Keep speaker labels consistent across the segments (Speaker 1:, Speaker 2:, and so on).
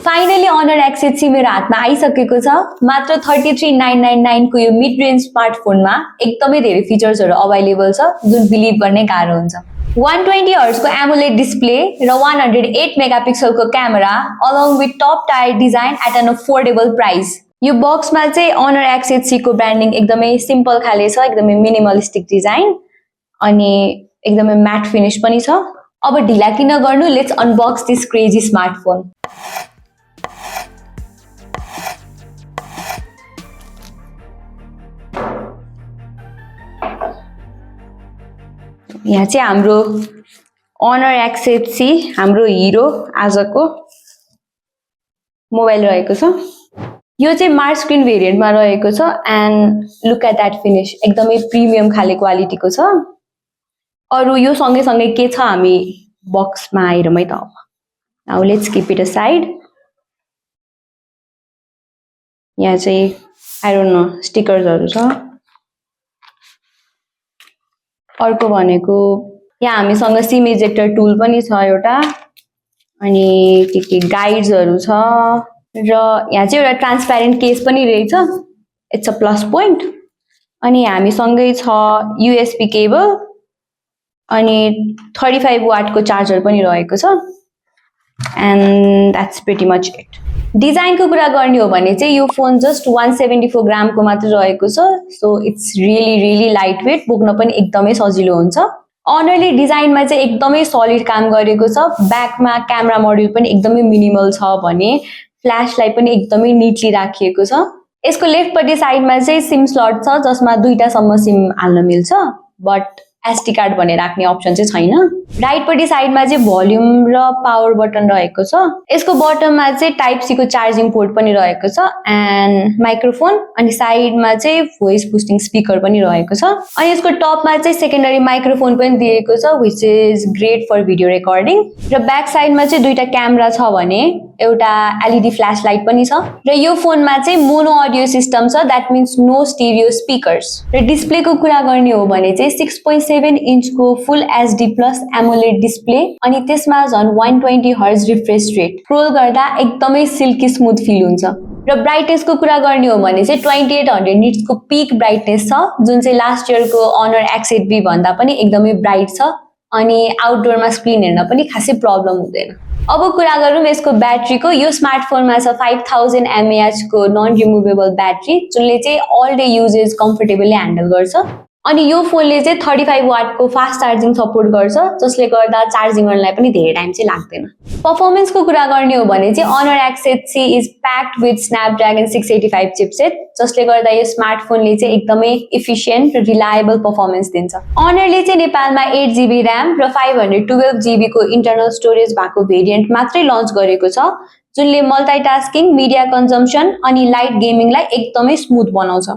Speaker 1: Finally Honor X8C मेरो हातमा आइसकेको छ। मात्र 33,999 को यो मिड रेन्ज स्मार्टफोनमा एकदमै धेरै फिचर्सहरु अवेलेबल छ जुन बिलिभ गर्ने गाह्रो हुन्छ। 120 हर्ट्ज को AMOLED डिस्प्ले र 108 मेगापिक्सल को camera along with top tier design at an affordable price। यो बक्समा चाहिँ Honor X8C को ब्रान्डिङ एकदमै सिम्पल खाले छ, एकदमै मिनिमलिस्टिक डिजाइन अनि एकदमै म्याट फिनिश पनि छ। अब ढिला किन गर्नु, let's unbox this crazy smartphone. यहाँ चाहिँ हाम्रो Honor X8C हाम्रो हिरो आजको मोबाइल रहेको छ। यो चाहिँ मार्क स्क्रिन भेरिएन्टमा रहेको छ and look at that finish, एकदमै प्रिमियम खाले क्वालिटीको छ। अरु यो सँगै सँगै के छ हामी बक्समा हेरौँ है त। अब now let's keep it aside. यहाँ चाहिँ आई डोन्ट नो स्टिकर्सहरु छ। अर्को भनेको यहाँ हामीसँग सिम इजेक्टर टुल पनि छ एउटा, अनि के गाइड्सहरु छ र यहाँ चाहिँ एउटा ट्रान्सप्यारेन्ट केस पनि रहेछ, इट्स अ प्लस पोइन्ट। अनि हामीसँगै छ USB केबल अनि 35 वाट को चार्जर पनि रहेको छ and that's pretty much it. Design को कुरा गर्ने हो भने चाहिँ यो फोन जस्ट 174 ग्राम को मात्र रहेको छ, so it's really light weight, बोक्न पनि एकदमै सजिलो हुन्छ। Honorले डिजाइनमा चाहिँ एकदमै सलिड काम गरेको छ। ब्याकमा क्यामेरा मोड्युल पनि एकदमै मिनिमल छ भने फ्ल्याशलाई पनि एकदमै नीटली राखिएको छ। यसको लेफ्टपट्टि साइडमा चाहिँ सिम स्लट छ जसमा दुईटा सम्म सिम हाल्न मिल्छ, बट SD कार्ड भने राख्ने अप्सन चाहिँ छैन। राइटपट्टि साइडमा चाहिँ भोल्युम र पावर बटन रहेको छ। यसको बटममा चाहिँ टाइप सी को चार्जिङ पोर्ट पनि रहेको छ एन्ड माइक्रोफोन, अनि साइडमा चाहिँ भोइस बुस्टिङ स्पिकर पनि रहेको छ। अनि यसको टपमा चाहिँ सेकेन्डरी माइक्रोफोन पनि दिएको छ which is great for video recording. र ब्याक साइडमा चाहिँ दुईटा क्यामेरा छ भने एउटा LED फ्ल्याश लाइट पनि छ। र यो फोनमा चाहिँ मोनो अडियो सिस्टम छ, that means no stereo speakers. र डिस्प्लेको कुरा गर्ने हो भने चाहिँ 6.7 इंच को फुल HD प्लस AMOLED डिस्प्ले अनि त्यसमा झन् 120 हर्ट्ज रिफ्रेश रेट। स्क्रोल गर्दा एकदमै सिल्की स्मुथ फिल हुन्छ। र ब्राइटनेसको कुरा गर्ने हो भने चाहिँ 2800 निट्स को पीक ब्राइटनेस छ जुन चाहिँ लास्ट इयरको Honor X8B भन्दा पनि एकदमै ब्राइट छ अनि आउटडोरमा स्क्रिन हेर्न पनि खासै प्रब्लम हुँदैन। अब कुरा गरौँ यसको ब्याट्रीको। यो स्मार्टफोनमा छ 5000 mAh को नन रिमुभेबल ब्याट्री जुनले चाहिँ all day usages comfortably handle गर्छ। अनि यो फोनले चाहिँ 35 वाट को फास्ट चार्जिङ सपोर्ट गर्छ जसले गर्दा चार्जिङ गर्नलाई पनि धेरै टाइम चाहिँ लाग्दैन। परफर्मेन्सको कुरा गर्ने हो भने चाहिँ Honor X8C is packed with Snapdragon 685 chipset जसले गर्दा यो स्मार्टफोनले चाहिँ एकदमै इफिसिएन्ट र रिलायबल परफर्मेन्स दिन्छ। Honorले चाहिँ नेपालमा 8GB र्याम र 512GB को इन्टरनल स्टोरेज भएको भेरिएन्ट मात्रै लन्च गरेको छ जुनले मल्टिटास्किङ, मिडिया कन्जम्पसन अनि लाइट गेमिङलाई एकदमै स्मुथ बनाउँछ।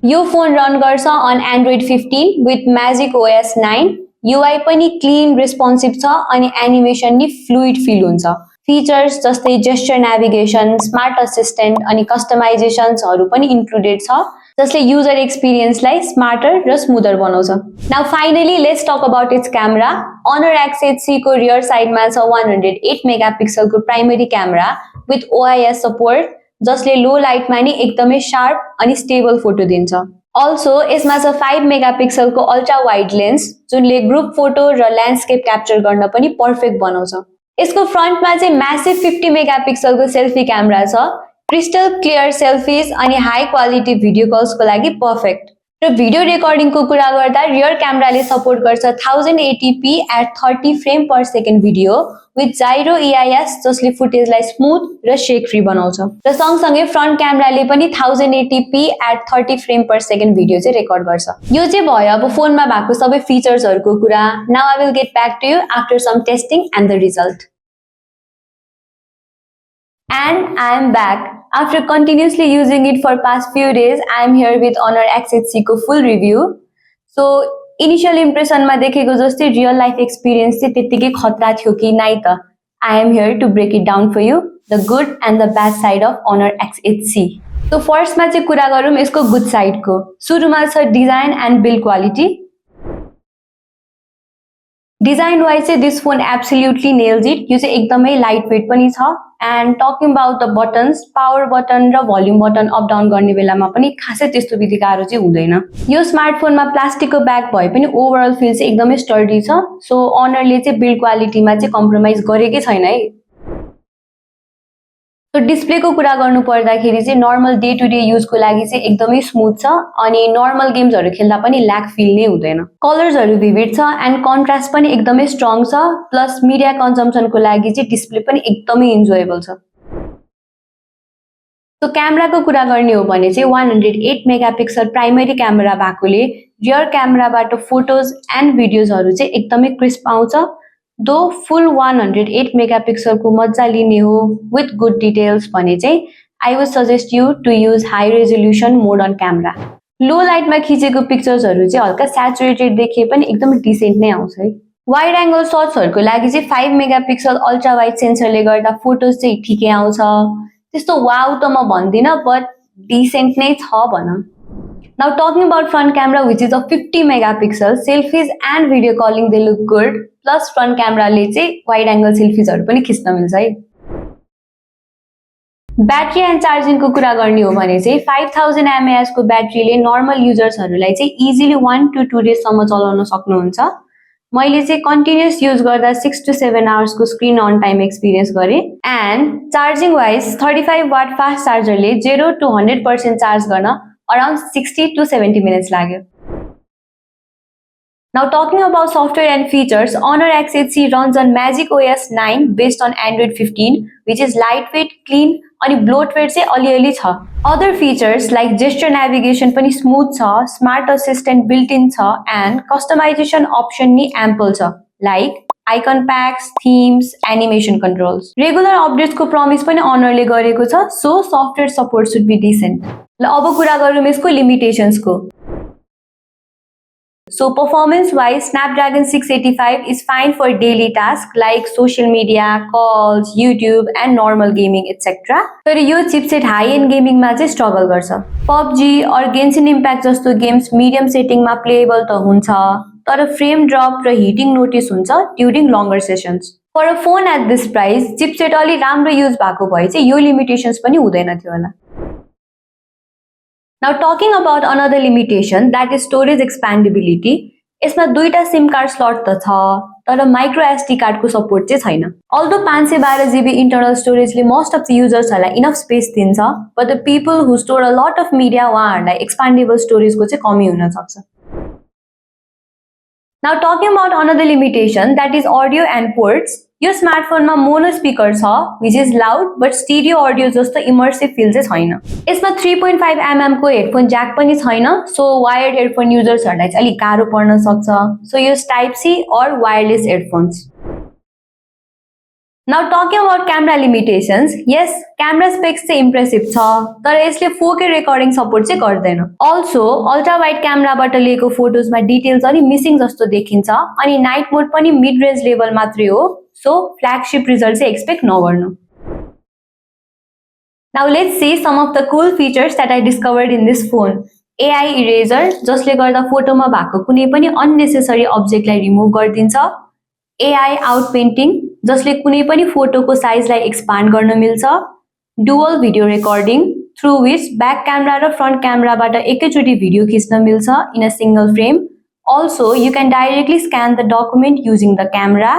Speaker 1: यो फोन रन गर्छ on Android 15 with Magic OS 9। UI पनि क्लीन रेस्पोन्सिभ छ अनि एनिमेसन नि फ्लुइड फिल हुन्छ। फिचर्स जस्तै जेस्चर नेभिगेसन, स्मार्ट असिस्टेन्ट अनि कस्टमाइजेसन्सहरु पनि इन्क्लुडेड छ जसले युजर एक्सपिरियन्सलाई स्मार्टर र स्मुथर बनाउँछ। Now finally let's talk about its camera. Honor X8C को रियर साइडमा छ 108 मेगापिक्सल को primary camera with OIS support जसले लो लाइटमा नि एकदमै शार्प अनि स्टेबल फोटो दिन्छ। अल्सो यसमा छ 5 मेगापिक्सल को अल्ट्रा वाइड लेन्स जुनले ग्रुप फोटो र ल्यान्डस्केप क्याप्चर गर्न पनि पर्फेक्ट बनाउँछ। यसको फ्रन्टमा चाहिँ म्यासिभ 50 मेगापिक्सल को सेल्फी क्यामेरा छ, क्रिस्टल क्लियर सेल्फिज अनि हाई क्वालिटी भिडियो कल्सको लागि पर्फेक्ट। र भिडियो रेकर्डिङको कुरा गर्दा रियर क्यामेराले सपोर्ट गर्छ 1080p at 30 frame per second video with जाइरो EIS जसले फुटेजलाई स्मुथ र शेक फ्री बनाउँछ। र सँगसँगै फ्रन्ट क्यामेराले पनि 1080p at 30 frame per second video चाहिँ रेकर्ड गर्छ। यो चाहिँ भयो अब फोनमा भएको सबै फिचर्सहरुको कुरा। Now I will get back to you after some testing and the result. And I am back. After continuously using it for past few days, I am here with Honor X8C को full review. So initial impression मा देखेको जस्तै real life experience चाहिँ त्यतिकै खतरा थियो कि नाइ त? I am here to break it down for you, the good and the bad side of Honor X8C. So first मा चाहिँ कुरा गरौँ यसको good side को। सुरुमा छ design and build quality. Design wise चाहिँ this phone absolutely nails it. यो चाहिँ एकदमै lightweight पनि छ and talking about the buttons, power button र भोल्युम बटन अप डाउन गर्ने बेलामा पनि खासै त्यस्तो बिधि गाह्रो चाहिँ हुँदैन। यो स्मार्टफोनमा प्लास्टिकको ब्याग भए पनि ओभरअल फिल चाहिँ एकदमै स्टर्डी छ। सो अनरले चाहिँ बिल्ड क्वालिटीमा चाहिँ कम्प्रोमाइज गरेकै छैन है। सो डिस्प्लेको कुरा गर्नु पर्दाखेरि चाहिँ नर्मल डे टु डे युजको लागि चाहिँ एकदमै स्मुथ छ अनि नर्मल गेम्सहरू खेल्दा पनि ल्याग फिल नै हुँदैन। कलर्सहरू भिभिड छ एन्ड कन्ट्रास्ट पनि एकदमै स्ट्रङ छ, प्लस मिडिया कन्जम्सनको लागि चाहिँ डिस्प्ले पनि एकदमै इन्जोयबल छ। सो क्यामेराको कुरा गर्ने हो भने चाहिँ 108 मेगापिक्सल प्राइमरी क्यामेरा भएकोले रियर क्यामेराबाट फोटोज एन्ड भिडियोजहरू चाहिँ एकदमै क्रिस्प आउँछ। दो फुल 108 मेगापिक्सलको मजा लिने हो विथ गुड डिटेल्स भने चाहिँ I would suggest you to use high resolution mode on camera. Low लाइटमा खिचेको पिक्चर्सहरू चाहिँ हल्का स्याचुरेटेड देखे पनि एकदम डिसेन्ट नै आउँछ है। वाइड एङ्गल सट्सहरूको लागि चाहिँ 5 मेगापिक्सल अल्ट्रा वाइड सेन्सरले गर्दा फोटोज चाहिँ ठिकै आउँछ। त्यस्तो वाउ त म भन्दिनँ, बट डिसेन्ट नै छ भनौँ। Now talking about front camera, which is of 50 megapixels, selfies and video calling they look good. Plus front camera ले चाहिँ wide angle selfies हरु पनि खिच्न मिल्छ है। ब्याट्री एन्ड चार्जिङको कुरा गर्ने हो भने चाहिँ 5000 mAh को ब्याट्रीले नर्मल युजर्सहरूलाई चाहिँ इजिली 1 to 2 डेज सम्म चलाउन सक्नुहुन्छ। मैले चाहिँ कन्टिन्युअस युज गर्दा 6 to 7 आवर्स को स्क्रिन अन टाइम एक्सपिरियन्स गरे। And charging wise 35 watt fast चार्जरले 0 to 100% चार्ज गर्न around 60 to 70 minutes लाग्यो। Now talking about software and features, Honor X8C runs on Magic OS 9 based on Android 15, which is lightweight, clean, अनि bloatware चाहिँ अलिअलि छ। Other features like gesture navigation पनि smooth छ, smart assistant built-in छ, and customization option नि ample छ, like icon packs, themes, animation controls. Regular updates को promise पनि Honor ले गरेको छ, so software support should be decent. ल अब कुरा गरौँ यसको limitations को। So performance wise, Snapdragon 685 is fine for daily tasks like social media, calls, YouTube and normal gaming etc. तर यो चिपसेट हाई एन्ड गेमिङमा चाहिँ स्ट्रगल गर्छ। PUBG और Genshin Impact जस्तो गेम्स मिडियम सेटिङमा प्लेएबल त हुन्छ, तर फ्रेम ड्रप र हिटिङ नोटिस हुन्छ during longer sessions. For a phone at this price chipset अलि राम्रो युज भएको भए चाहिँ यो लिमिटेशन्स पनि हुँदैन थियो होला। Now talking about another limitation, that is storage expandability. यसमा दुईटा सिम कार्ड स्लट त छ, तर माइक्रो एसडी कार्डको सपोर्ट चाहिँ छैन। अल्दो 512 GB इन्टरनल स्टोरेजले मोस्ट अफ द युजर्सहरूलाई इनफ स्पेस दिन्छ, but the people who store a lot of media उहाँहरूलाई एक्सपान्डेबल स्टोरेजको चाहिँ कमी हुन सक्छ। Now talking about another limitation, that is audio and ports. यो स्मार्टफोनमा मोनो स्पिकर छ, which is loud, but stereo audio जस्तो immersive feel चाहिँ छैन। यसमा 3.5 mm को हेडफोन ज्याक पनि छैन, so wired headphone युजर्सहरूलाई चाहिँ अलिक गाह्रो पर्न सक्छ। So यो type C or wireless headphones। Now talking about camera limitations, yes, camera specs चाहिँ impressive छ, तर यसले 4K recording support चाहिँ गर्दैन। Also, ultra wide क्यामेराबाट लिएको फोटोजमा डिटेल्स अलि मिसिङ जस्तो देखिन्छ, अनि नाइट मोड पनि मिड रेन्ज लेभल मात्रै हो, so flagship रिजल्ट चाहिँ एक्सपेक्ट नगर्नु। Now let's see some of the cool features that I discovered in this phone. AI eraser जसले गर्दा फोटोमा भएको कुनै पनि unnecessary objectलाई रिमुभ गरिदिन्छ। AI outpainting जसले कुनै पनि फोटोको साइजलाई एक्सपान्ड गर्न मिल्छ। Dual video recording through which back camera र फ्रन्ट क्यामेराबाट एकैचोटि भिडियो खिच्न मिल्छ in a single frame. Also you can directly scan the document using the camera।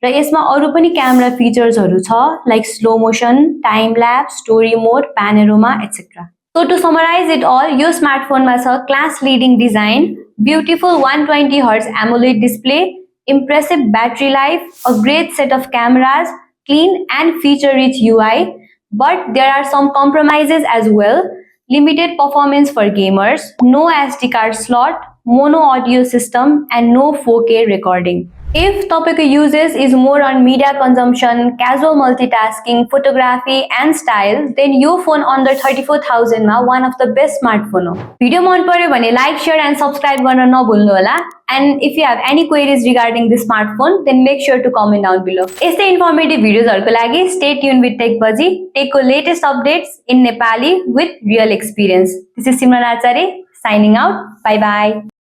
Speaker 1: र यसमा अरु पनि क्यामेरा फिचर्सहरु छ like slow motion, time lapse, story mode, panorama etcetera. So to summarize it all, यो स्मार्टफोनमा छ class leading design, beautiful 120 Hz AMOLED display, impressive battery life, a great set of cameras, clean and feature-rich UI, but there are some compromises as well. Limited performance for gamers, no SD card slot, mono audio system, and no 4K recording. If topic uses is more on media consumption, casual multitasking, photography, and style, then your phone under 34,000 ma one of the best smartphone ho. Video मन पर्यो भने like, share, and subscribe गर्न नभुल्नु होला. And if you have any queries regarding this smartphone, then make sure to comment down below. यस्तै informative videosहरुको लागि stay tuned with TechBuzzy. Techको latest updates in Nepali with real experience. This is Simran Acharya signing out. Bye bye.